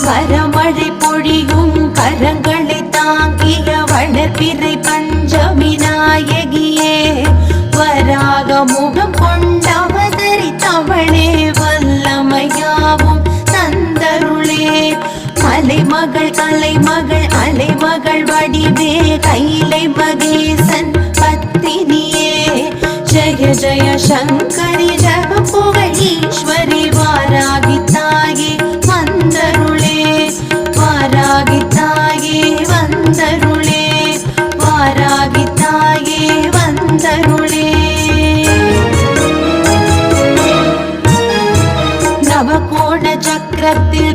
வரமழை பொழியும் கரங்களை தாங்கிய வளர்பிறை பஞ்சமி நாயகியே வராக முகம் கொண்டவதரித்தவளே வல்லமையாவும் தந்தருளே அலைமகள் கலைமகள் அலைமகள் வடிவே கைலை மகேசன் பத்தினியே ஜய ஜய சங்கரி ஜக புகழீஸ்வரி வாராகி தாயே வந்தருளே வாராகி தாயே வந்தருளே வாராகி தாயே வந்தருளே நவகோண சக்கரத்தில்